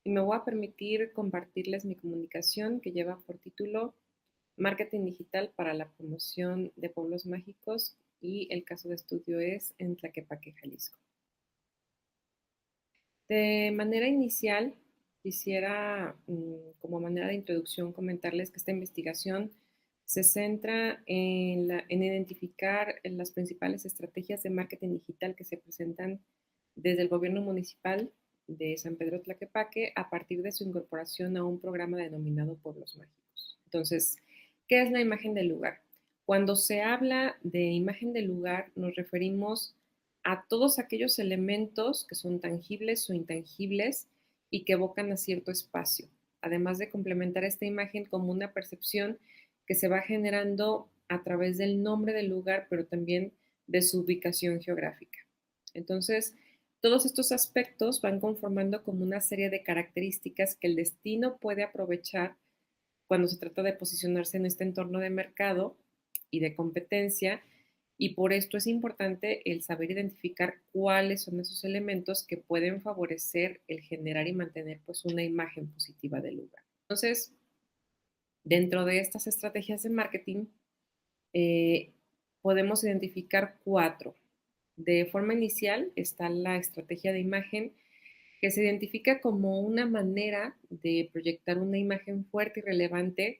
y me voy a permitir compartirles mi comunicación que lleva por título Marketing Digital para la promoción de pueblos mágicos y el caso de estudio es en Tlaquepaque, Jalisco. De manera inicial, quisiera, como manera de introducción, comentarles que esta investigación se centra en identificar las principales estrategias de marketing digital que se presentan desde el gobierno municipal de San Pedro Tlaquepaque a partir de su incorporación a un programa denominado Pueblos Mágicos. Entonces, ¿qué es la imagen del lugar? Cuando se habla de imagen del lugar, nos referimos a todos aquellos elementos que son tangibles o intangibles y que evocan a cierto espacio, además de complementar esta imagen como una percepción que se va generando a través del nombre del lugar, pero también de su ubicación geográfica. Entonces, todos estos aspectos van conformando como una serie de características que el destino puede aprovechar cuando se trata de posicionarse en este entorno de mercado y de competencia, y por esto es importante el saber identificar cuáles son esos elementos que pueden favorecer el generar y mantener pues una imagen positiva del lugar. Entonces, dentro de estas estrategias de marketing, eh, podemos identificar cuatro. De forma inicial está la estrategia de imagen, que se identifica como una manera de proyectar una imagen fuerte y relevante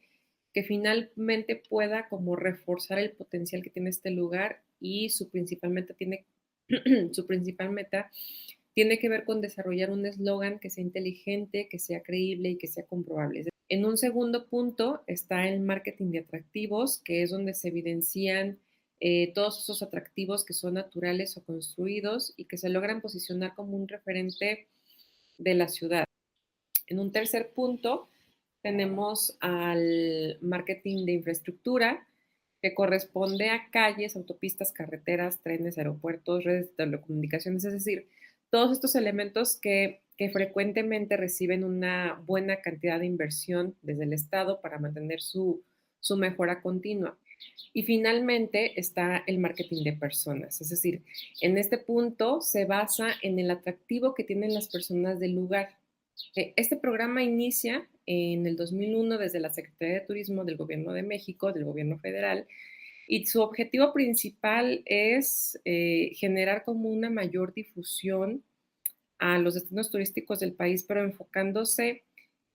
que finalmente pueda como reforzar el potencial que tiene este lugar y su principal meta tiene, su principal meta tiene que ver con desarrollar un eslogan que sea inteligente, que sea creíble y que sea comprobable. En un segundo punto está el marketing de atractivos, que es donde se evidencian todos esos atractivos que son naturales o construidos y que se logran posicionar como un referente de la ciudad. En un tercer punto tenemos al marketing de infraestructura, que corresponde a calles, autopistas, carreteras, trenes, aeropuertos, redes de telecomunicaciones, es decir, todos estos elementos que frecuentemente reciben una buena cantidad de inversión desde el Estado para mantener su mejora continua. Y finalmente está el marketing de personas, es decir, en este punto se basa en el atractivo que tienen las personas del lugar. Este programa inicia en el 2001 desde la Secretaría de Turismo del Gobierno de México, del Gobierno Federal, y su objetivo principal es generar como una mayor difusión a los destinos turísticos del país, pero enfocándose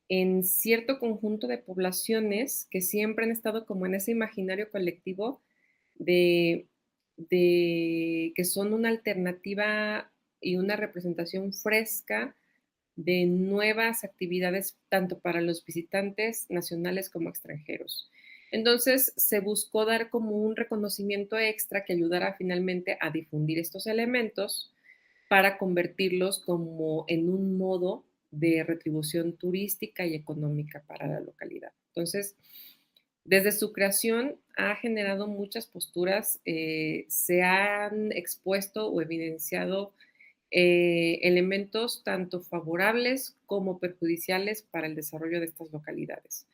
en cierto conjunto de poblaciones que siempre han estado como en ese imaginario colectivo de, de que son una alternativa y una representación fresca de nuevas actividades tanto para los visitantes nacionales como extranjeros. Entonces se buscó dar como un reconocimiento extra que ayudara finalmente a difundir estos elementos para convertirlos como en un modo de retribución turística y económica para la localidad. Entonces, desde su creación ha generado muchas posturas, se han expuesto o evidenciado elementos tanto favorables como perjudiciales para el desarrollo de estas localidades.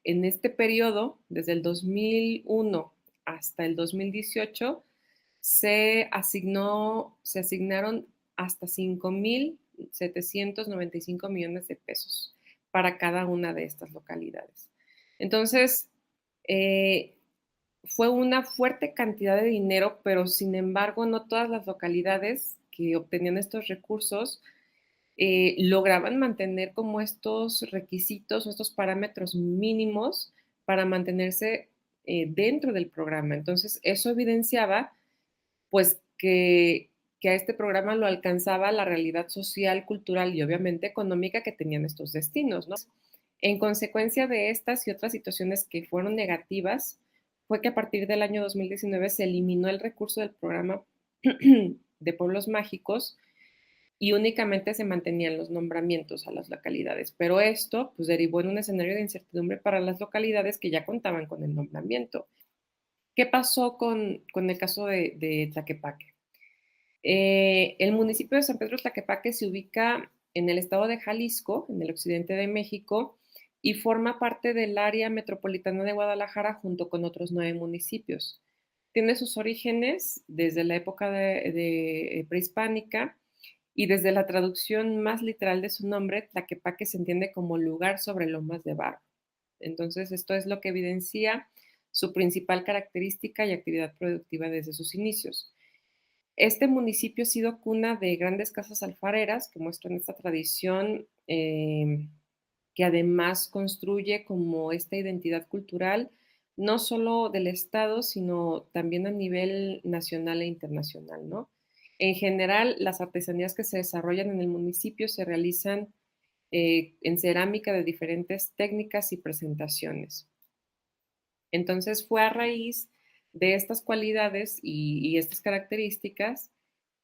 En este periodo, desde el 2001 hasta el 2018, se asignaron hasta 5.795 millones de pesos para cada una de estas localidades. Entonces, eh, fue una fuerte cantidad de dinero, pero sin embargo no todas las localidades que obtenían estos recursos lograban mantener como estos requisitos o estos parámetros mínimos para mantenerse dentro del programa. Entonces, eso evidenciaba pues que a este programa lo alcanzaba la realidad social, cultural y obviamente económica que tenían estos destinos, ¿no? En consecuencia de estas y otras situaciones que fueron negativas, fue que a partir del año 2019 se eliminó el recurso del programa de pueblos mágicos y únicamente se mantenían los nombramientos a las localidades. Pero esto pues derivó en un escenario de incertidumbre para las localidades que ya contaban con el nombramiento. ¿Qué pasó con el caso de Tlaquepaque? El municipio de San Pedro Tlaquepaque se ubica en el estado de Jalisco, en el occidente de México, y forma parte del área metropolitana de Guadalajara junto con otros 9 municipios. Tiene sus orígenes desde la época de prehispánica y desde la traducción más literal de su nombre, Tlaquepaque se entiende como lugar sobre lomas de barro. Entonces, esto es lo que evidencia su principal característica y actividad productiva desde sus inicios. Este municipio ha sido cuna de grandes casas alfareras que muestran esta tradición, que además construye como esta identidad cultural, no solo del Estado, sino también a nivel nacional e internacional, ¿no? En general, las artesanías que se desarrollan en el municipio se realizan en cerámica de diferentes técnicas y presentaciones. Entonces fue a raíz de estas cualidades y estas características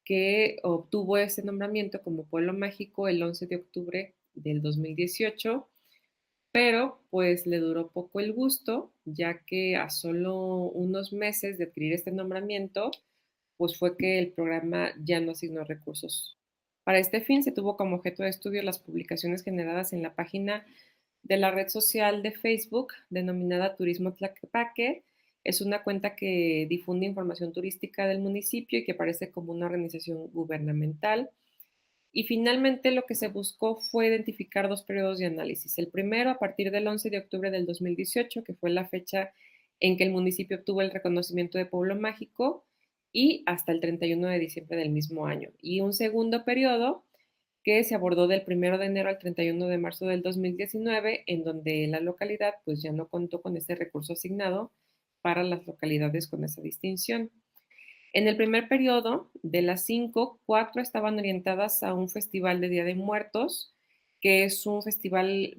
que obtuvo ese nombramiento como pueblo mágico el 11 de octubre del 2018, pero pues le duró poco el gusto, ya que a solo unos meses de adquirir este nombramiento, pues fue que el programa ya no asignó recursos. Para este fin se tuvo como objeto de estudio las publicaciones generadas en la página de la red social de Facebook denominada Turismo Tlaquepaque. Es una cuenta que difunde información turística del municipio y que aparece como una organización gubernamental. Y finalmente lo que se buscó fue identificar dos periodos de análisis. El primero a partir del 11 de octubre del 2018, que fue la fecha en que el municipio obtuvo el reconocimiento de pueblo mágico, y hasta el 31 de diciembre del mismo año. Y un segundo periodo que se abordó del 1 de enero al 31 de marzo del 2019, en donde la localidad pues ya no contó con ese recurso asignado para las localidades con esa distinción. En el primer periodo, de las 5, 4 estaban orientadas a un festival de Día de Muertos, que es un festival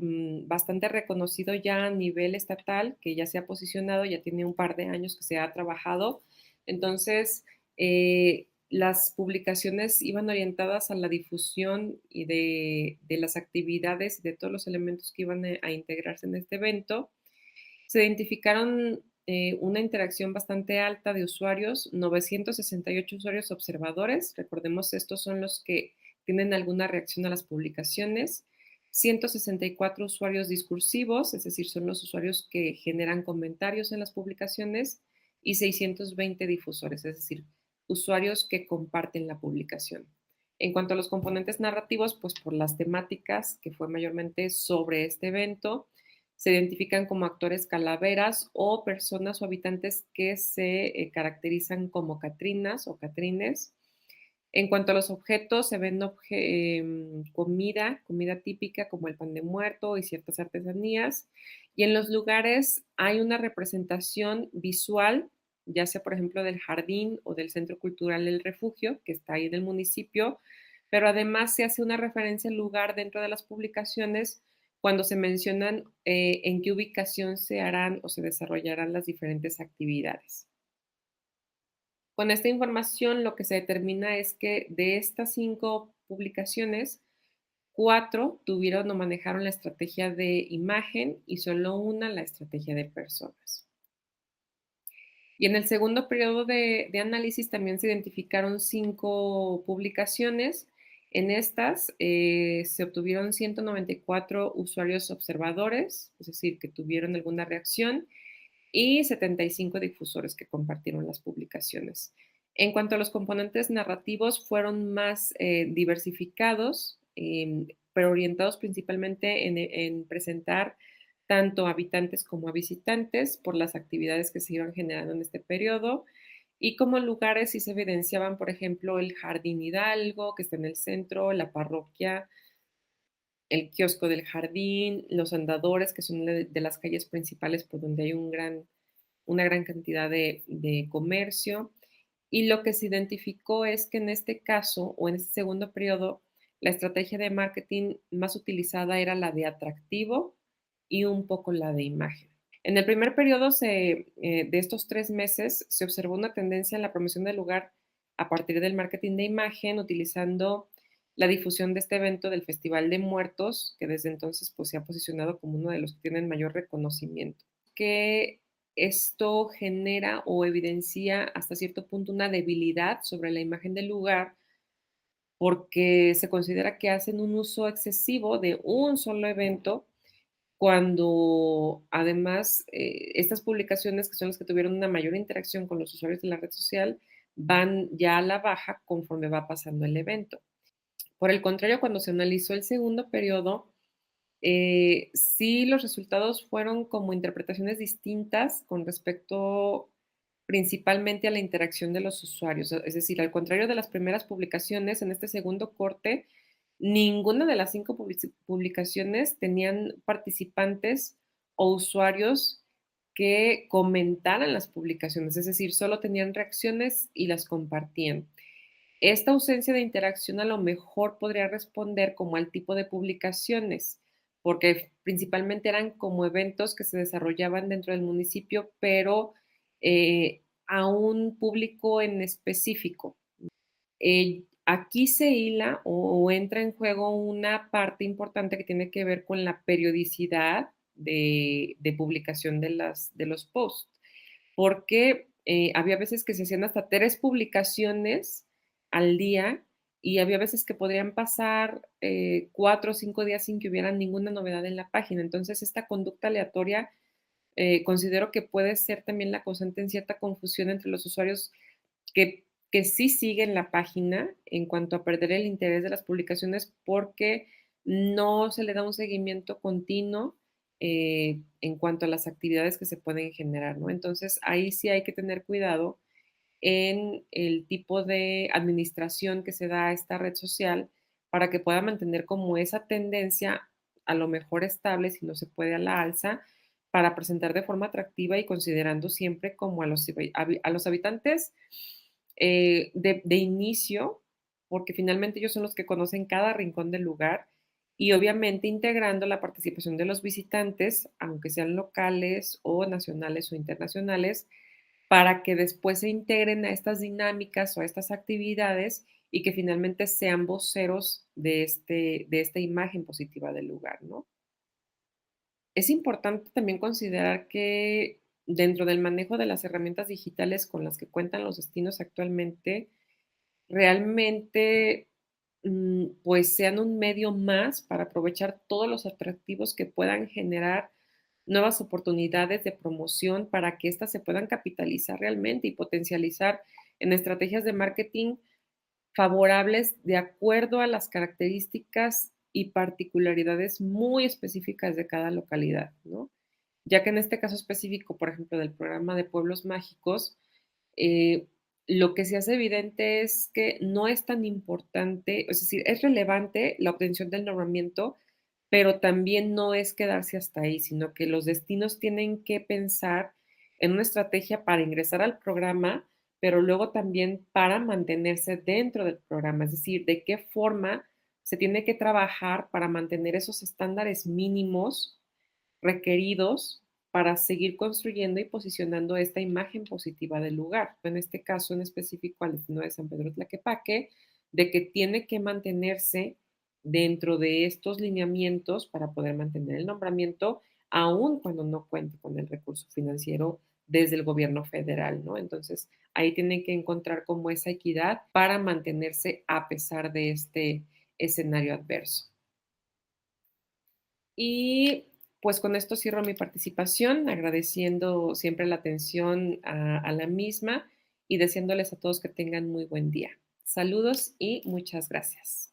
bastante reconocido ya a nivel estatal, que ya se ha posicionado, ya tiene un par de años que se ha trabajado. Entonces, las publicaciones iban orientadas a la difusión y de las actividades y de todos los elementos que iban a integrarse en este evento. Se identificaron una interacción bastante alta de usuarios, 968 usuarios observadores, recordemos estos son los que tienen alguna reacción a las publicaciones, 164 usuarios discursivos, es decir, son los usuarios que generan comentarios en las publicaciones, y 620 difusores, es decir, usuarios que comparten la publicación. En cuanto a los componentes narrativos, pues por las temáticas, que fue mayormente sobre este evento, se identifican como actores calaveras o personas o habitantes que se caracterizan como catrinas o catrines. En cuanto a los objetos, se ven comida típica como el pan de muerto y ciertas artesanías. Y en los lugares hay una representación visual, ya sea por ejemplo del jardín o del Centro Cultural El Refugio, que está ahí en el municipio, pero además se hace una referencia al lugar dentro de las publicaciones cuando se mencionan en qué ubicación se harán o se desarrollarán las diferentes actividades. Con esta información lo que se determina es que de estas 5 publicaciones, 4 tuvieron o manejaron la estrategia de imagen y solo una la estrategia de personas. Y en el segundo periodo de análisis también se identificaron 5 publicaciones. En estas se obtuvieron 194 usuarios observadores, es decir, que tuvieron alguna reacción, y 75 difusores que compartieron las publicaciones. En cuanto a los componentes narrativos, fueron más diversificados, pero orientados principalmente en presentar tanto a habitantes como a visitantes por las actividades que se iban generando en este periodo. Y como lugares sí se evidenciaban, por ejemplo, el Jardín Hidalgo, que está en el centro, la parroquia, el kiosco del jardín, los andadores, que son de las calles principales por donde hay una gran cantidad de comercio. Y lo que se identificó es que en este caso, o en este segundo periodo, la estrategia de marketing más utilizada era la de atractivo y un poco la de imagen. En el primer periodo de estos 3 meses se observó una tendencia en la promoción del lugar a partir del marketing de imagen, utilizando la difusión de este evento del Festival de Muertos, que desde entonces pues, se ha posicionado como uno de los que tienen mayor reconocimiento. Que esto genera o evidencia hasta cierto punto una debilidad sobre la imagen del lugar porque se considera que hacen un uso excesivo de un solo evento cuando además estas publicaciones, que son las que tuvieron una mayor interacción con los usuarios de la red social, van ya a la baja conforme va pasando el evento. Por el contrario, cuando se analizó el segundo periodo, sí los resultados fueron como interpretaciones distintas con respecto principalmente a la interacción de los usuarios. Es decir, al contrario de las primeras publicaciones, en este segundo corte, ninguna de las 5 publicaciones tenían participantes o usuarios que comentaran las publicaciones, es decir, solo tenían reacciones y las compartían. Esta ausencia de interacción a lo mejor podría responder como al tipo de publicaciones, porque principalmente eran como eventos que se desarrollaban dentro del municipio, pero a un público en específico. Aquí se hila o entra en juego una parte importante que tiene que ver con la periodicidad de publicación de los posts, porque había veces que se hacían hasta 3 publicaciones al día y había veces que podrían pasar 4 o 5 días sin que hubiera ninguna novedad en la página. Entonces, esta conducta aleatoria considero que puede ser también la causante en cierta confusión entre los usuarios que, que sí siguen la página en cuanto a perder el interés de las publicaciones porque no se le da un seguimiento continuo en cuanto a las actividades que se pueden generar, ¿no? Entonces, ahí sí hay que tener cuidado en el tipo de administración que se da a esta red social para que pueda mantener como esa tendencia a lo mejor estable, si no se puede a la alza, para presentar de forma atractiva y considerando siempre como a los habitantes de inicio, porque finalmente ellos son los que conocen cada rincón del lugar y obviamente integrando la participación de los visitantes, aunque sean locales o nacionales o internacionales, para que después se integren a estas dinámicas o a estas actividades y que finalmente sean voceros de esta imagen positiva del lugar, ¿no? Es importante también considerar que dentro del manejo de las herramientas digitales con las que cuentan los destinos actualmente, realmente, pues sean un medio más para aprovechar todos los atractivos que puedan generar nuevas oportunidades de promoción para que éstas se puedan capitalizar realmente y potencializar en estrategias de marketing favorables de acuerdo a las características y particularidades muy específicas de cada localidad, ¿no? Ya que en este caso específico, por ejemplo, del programa de Pueblos Mágicos, eh, lo que se hace evidente es que no es tan importante, es decir, es relevante la obtención del nombramiento, pero también no es quedarse hasta ahí, sino que los destinos tienen que pensar en una estrategia para ingresar al programa, pero luego también para mantenerse dentro del programa, es decir, de qué forma se tiene que trabajar para mantener esos estándares mínimos requeridos para seguir construyendo y posicionando esta imagen positiva del lugar. En este caso en específico al destino de San Pedro Tlaquepaque, de que tiene que mantenerse dentro de estos lineamientos para poder mantener el nombramiento, aun cuando no cuente con el recurso financiero desde el gobierno federal, ¿no? Entonces, ahí tienen que encontrar como esa equidad para mantenerse a pesar de este escenario adverso. Y pues con esto cierro mi participación, agradeciendo siempre la atención a la misma y deseándoles a todos que tengan muy buen día. Saludos y muchas gracias.